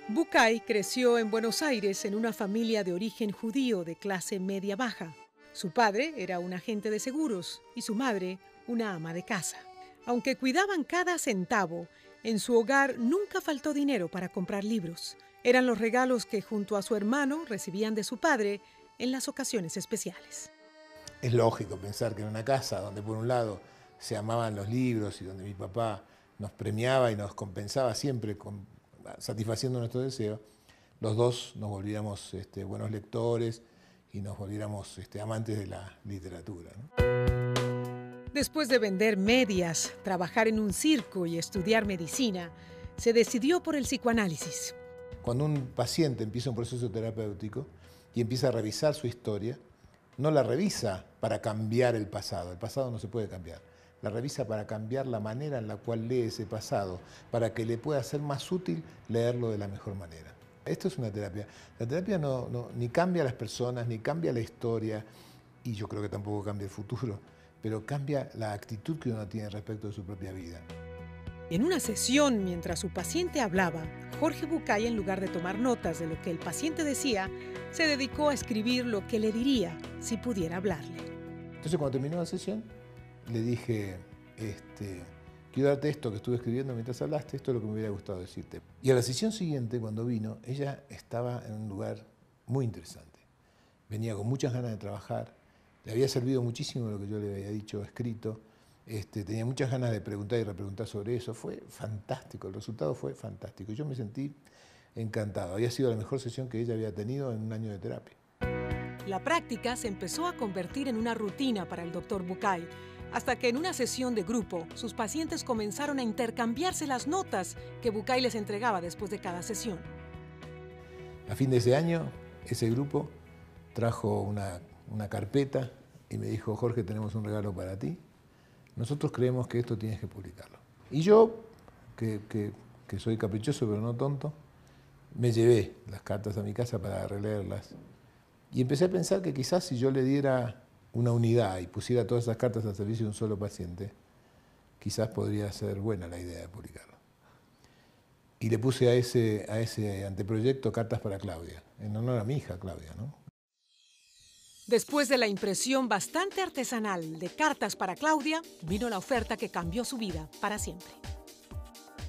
Bucay creció en Buenos Aires en una familia de origen judío de clase media-baja. Su padre era un agente de seguros y su madre una ama de casa. Aunque cuidaban cada centavo, en su hogar nunca faltó dinero para comprar libros. Eran los regalos que junto a su hermano recibían de su padre en las ocasiones especiales. Es lógico pensar que en una casa donde por un lado se amaban los libros y donde mi papá nos premiaba y nos compensaba siempre satisfaciendo nuestros deseos, los dos nos volviéramos buenos lectores y nos volviéramos amantes de la literatura, ¿no? Después de vender medias, trabajar en un circo y estudiar medicina, se decidió por el psicoanálisis. Cuando un paciente empieza un proceso terapéutico y empieza a revisar su historia, no la revisa para cambiar el pasado no se puede cambiar. La revisa para cambiar la manera en la cual lee ese pasado, para que le pueda ser más útil leerlo de la mejor manera. Esto es una terapia. La terapia ni cambia a las personas, ni cambia la historia, y yo creo que tampoco cambia el futuro, pero cambia la actitud que uno tiene respecto de su propia vida. En una sesión, mientras su paciente hablaba, Jorge Bucay, en lugar de tomar notas de lo que el paciente decía, se dedicó a escribir lo que le diría si pudiera hablarle. Entonces, cuando terminó la sesión, le dije, quiero darte esto que estuve escribiendo mientras hablaste, esto es lo que me hubiera gustado decirte. Y a la sesión siguiente, cuando vino, ella estaba en un lugar muy interesante. Venía con muchas ganas de trabajar, le había servido muchísimo lo que yo le había dicho, escrito, tenía muchas ganas de preguntar y repreguntar sobre eso. Fue fantástico, el resultado fue fantástico. Yo me sentí encantado. Había sido la mejor sesión que ella había tenido en un año de terapia. La práctica se empezó a convertir en una rutina para el doctor Bucay, hasta que en una sesión de grupo, sus pacientes comenzaron a intercambiarse las notas que Bucay les entregaba después de cada sesión. A fin de ese año, ese grupo trajo una carpeta y me dijo, Jorge, tenemos un regalo para ti. Nosotros creemos que esto tienes que publicarlo. Y yo, que soy caprichoso pero no tonto, me llevé las cartas a mi casa para releerlas. Y empecé a pensar que quizás si yo le diera una unidad y pusiera todas esas cartas al servicio de un solo paciente, quizás podría ser buena la idea de publicarlo. Y le puse a ese anteproyecto Cartas para Claudia, en honor a mi hija Claudia, ¿no? Después de la impresión bastante artesanal de Cartas para Claudia, vino la oferta que cambió su vida para siempre.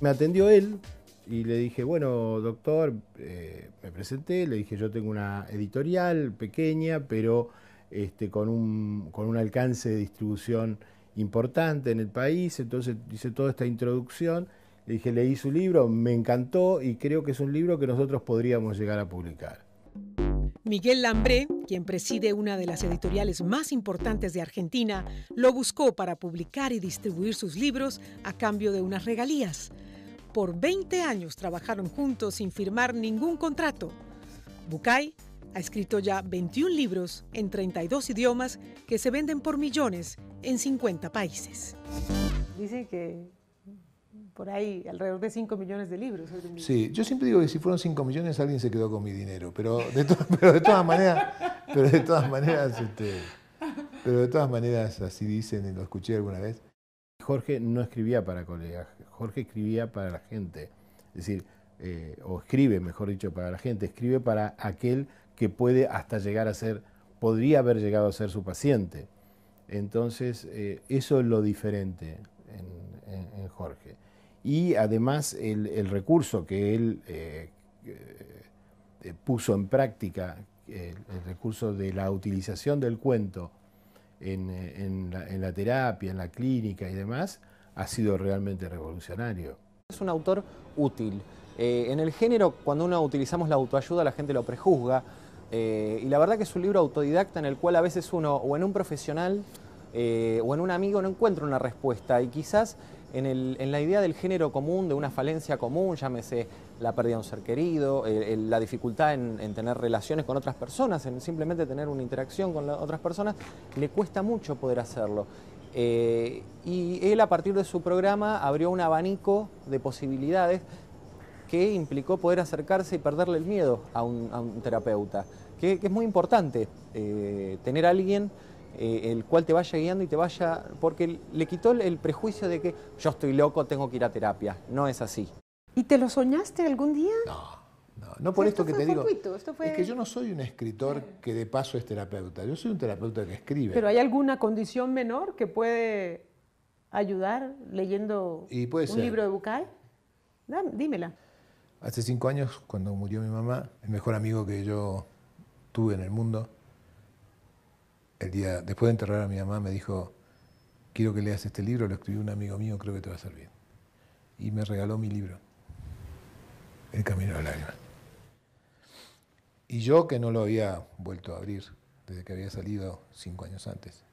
Me atendió él y le dije, bueno, doctor, me presenté, le dije, yo tengo una editorial pequeña, pero con un alcance de distribución importante en el país, entonces hice toda esta introducción, le dije, leí su libro, me encantó y creo que es un libro que nosotros podríamos llegar a publicar. Miguel Lambré, quien preside una de las editoriales más importantes de Argentina, lo buscó para publicar y distribuir sus libros a cambio de unas regalías. Por 20 años trabajaron juntos sin firmar ningún contrato. Bucay ha escrito ya 21 libros en 32 idiomas que se venden por millones en 50 países. Dicen que por ahí alrededor de 5 millones de libros. Sí, yo siempre digo que si fueron 5 millones alguien se quedó con mi dinero, pero de todas maneras así dicen y lo escuché alguna vez. Jorge no escribía para colegas, Jorge escribía para la gente, es decir, o escribe, mejor dicho, para la gente, escribe para aquel que puede hasta llegar a ser, podría haber llegado a ser su paciente. Entonces, eso es lo diferente en Jorge. Y además el recurso que él puso en práctica, el recurso de la utilización del cuento en la terapia, en la clínica y demás, ha sido realmente revolucionario. Es un autor útil. En el género, cuando utilizamos la autoayuda, la gente lo prejuzga. Y la verdad que es un libro autodidacta en el cual a veces uno, o en un profesional, o en un amigo, no encuentra una respuesta. Y quizás en la idea del género común, de una falencia común, llámese la pérdida de un ser querido, la dificultad en tener relaciones con otras personas, en simplemente tener una interacción con otras personas, le cuesta mucho poder hacerlo. Y él, a partir de su programa, abrió un abanico de posibilidades que implicó poder acercarse y perderle el miedo a un terapeuta, que es muy importante tener a alguien el cual te vaya guiando y te vaya, porque le quitó el prejuicio de que yo estoy loco, tengo que ir a terapia. No es así. ¿Y te lo soñaste algún día? No por Sí, esto que fue te digo. fortuito, esto fue... Es que yo no soy un escritor que de paso es terapeuta. Yo soy un terapeuta que escribe. ¿Pero hay alguna condición menor que puede ayudar leyendo Y puede un ser. libro de Bucay? Dímela. Hace 5 años, cuando murió mi mamá, el mejor amigo que yo tuve en el mundo, el día después de enterrar a mi mamá, me dijo: quiero que leas este libro, lo escribió un amigo mío, creo que te va a servir. Y me regaló mi libro, El Camino de las Lágrimas. Y yo, que no lo había vuelto a abrir desde que había salido 5 años antes,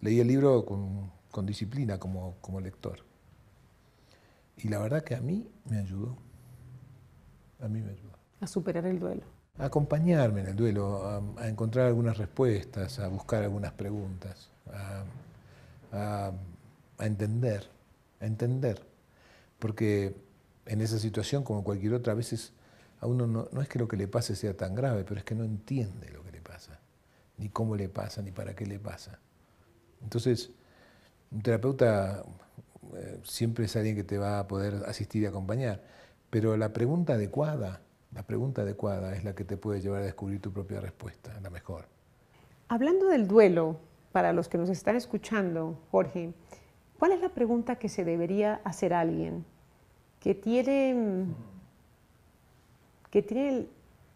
leí el libro con disciplina como lector. Y la verdad que a mí me ayudó. A mí me ayudó. A superar el duelo. A acompañarme en el duelo, a encontrar algunas respuestas, a buscar algunas preguntas, a entender, porque en esa situación, como cualquier otra, a veces a uno no es que lo que le pase sea tan grave, pero es que no entiende lo que le pasa, ni cómo le pasa, ni para qué le pasa. Entonces, un terapeuta siempre es alguien que te va a poder asistir y acompañar, pero la pregunta adecuada es la que te puede llevar a descubrir tu propia respuesta, la mejor. Hablando del duelo, para los que nos están escuchando, Jorge, ¿cuál es la pregunta que se debería hacer alguien que tiene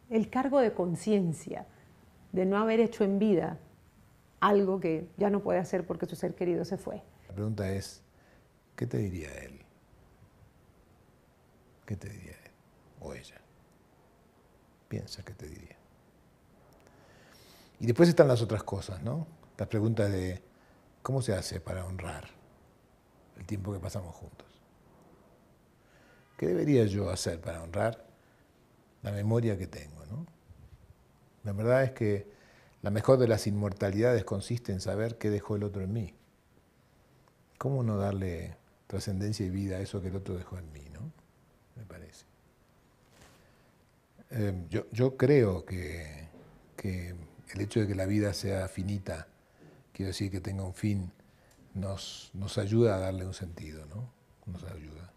el cargo de conciencia de no haber hecho en vida algo que ya no puede hacer porque su ser querido se fue? La pregunta es, ¿qué te diría él? ¿Qué te diría él o ella? Piensa qué te diría. Y después están las otras cosas, ¿no? Las preguntas de ¿cómo se hace para honrar el tiempo que pasamos juntos? ¿Qué debería yo hacer para honrar la memoria que tengo, ¿no? La verdad es que la mejor de las inmortalidades consiste en saber qué dejó el otro en mí. ¿Cómo no darle trascendencia y vida a eso que el otro dejó en mí, ¿no? Me parece. Yo creo que el hecho de que la vida sea finita, quiero decir que tenga un fin, nos ayuda a darle un sentido, ¿no? Nos ayuda.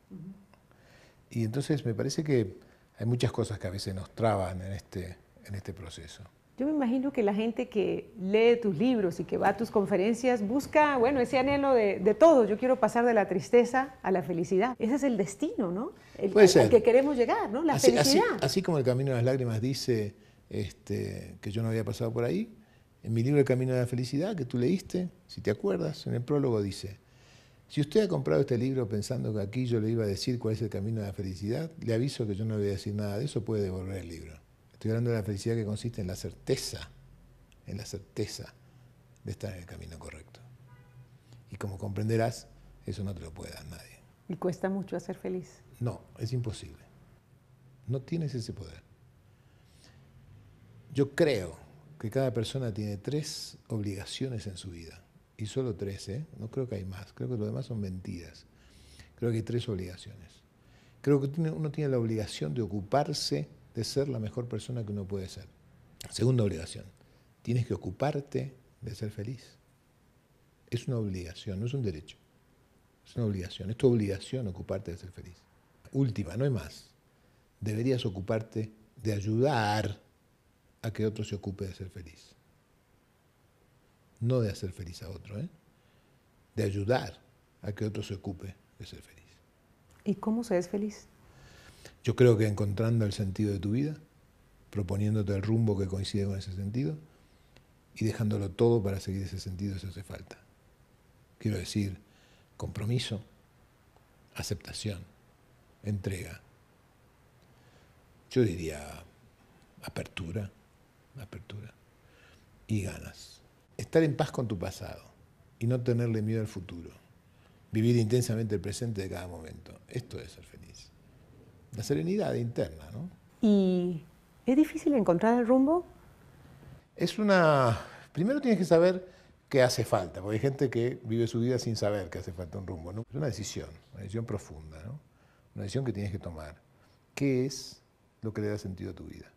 Y entonces me parece que hay muchas cosas que a veces nos traban en este proceso. Yo me imagino que la gente que lee tus libros y que va a tus conferencias busca, bueno, ese anhelo de todo. Yo quiero pasar de la tristeza a la felicidad. Ese es el destino, ¿no? Puede ser. Al que queremos llegar, ¿no? La felicidad. Así como El Camino de las Lágrimas dice que yo no había pasado por ahí, en mi libro El Camino de la Felicidad, que tú leíste, si te acuerdas, en el prólogo dice: si usted ha comprado este libro pensando que aquí yo le iba a decir cuál es el camino de la felicidad, le aviso que yo no le voy a decir nada de eso, puede devolver el libro. Estoy hablando de la felicidad que consiste en la certeza de estar en el camino correcto. Y como comprenderás, eso no te lo puede dar nadie. Y cuesta mucho ser feliz. No, es imposible. No tienes ese poder. Yo creo que cada persona tiene 3 obligaciones en su vida. Y solo 3, ¿eh? No creo que hay más. Creo que lo demás son mentiras. Creo que hay 3 obligaciones. Creo que uno tiene la obligación de ocuparse de ser la mejor persona que uno puede ser. Segunda obligación, tienes que ocuparte de ser feliz. Es una obligación, no es un derecho. Es una obligación, es tu obligación ocuparte de ser feliz. Última, no hay más. Deberías ocuparte de ayudar a que otro se ocupe de ser feliz. No de hacer feliz a otro, ¿eh? De ayudar a que otro se ocupe de ser feliz. ¿Y cómo se es feliz? Yo creo que encontrando el sentido de tu vida, proponiéndote el rumbo que coincide con ese sentido y dejándolo todo para seguir ese sentido si hace falta. Quiero decir, compromiso, aceptación, entrega. Yo diría apertura y ganas. Estar en paz con tu pasado y no tenerle miedo al futuro. Vivir intensamente el presente de cada momento. Esto es ser feliz. La serenidad interna, ¿no? ¿Y es difícil encontrar el rumbo? Primero tienes que saber qué hace falta, porque hay gente que vive su vida sin saber que hace falta un rumbo, ¿no? Es una decisión profunda, ¿no? Una decisión que tienes que tomar. ¿Qué es lo que le da sentido a tu vida?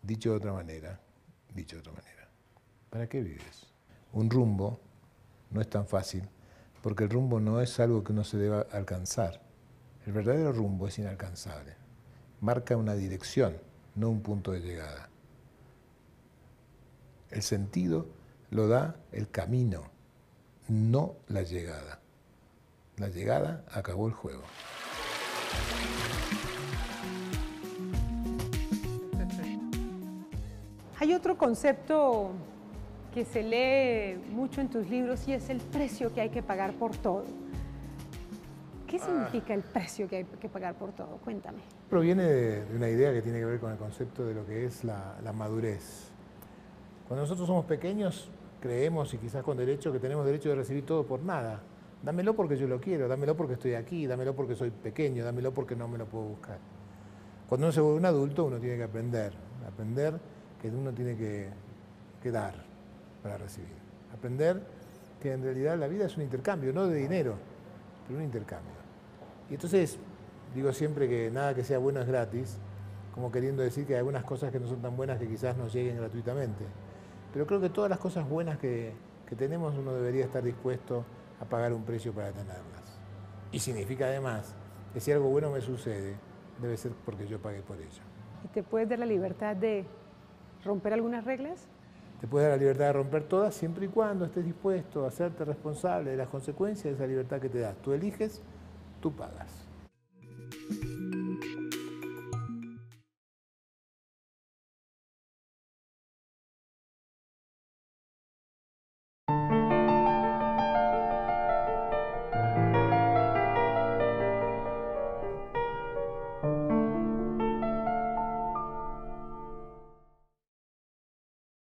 Dicho de otra manera, ¿para qué vives? Un rumbo no es tan fácil, porque el rumbo no es algo que uno se deba alcanzar. El verdadero rumbo es inalcanzable. Marca una dirección, no un punto de llegada. El sentido lo da el camino, no la llegada. La llegada acabó el juego. Hay otro concepto que se lee mucho en tus libros y es el precio que hay que pagar por todo. ¿Qué significa el precio que hay que pagar por todo? Cuéntame. Proviene de una idea que tiene que ver con el concepto de lo que es la madurez. Cuando nosotros somos pequeños, creemos, y quizás con derecho, que tenemos derecho de recibir todo por nada. Dámelo porque yo lo quiero, dámelo porque estoy aquí, dámelo porque soy pequeño, dámelo porque no me lo puedo buscar. Cuando uno se vuelve un adulto, uno tiene que aprender que uno tiene que dar para recibir. Aprender que en realidad la vida es un intercambio, no de dinero, pero un intercambio. Y entonces, digo siempre que nada que sea bueno es gratis, como queriendo decir que hay algunas cosas que no son tan buenas que quizás nos lleguen gratuitamente. Pero creo que todas las cosas buenas que tenemos uno debería estar dispuesto a pagar un precio para tenerlas. Y significa además que si algo bueno me sucede, debe ser porque yo pagué por ello. ¿Y te puedes dar la libertad de romper algunas reglas? Te puedes dar la libertad de romper todas siempre y cuando estés dispuesto a hacerte responsable de las consecuencias de esa libertad que te das. Tú eliges, tú pagas.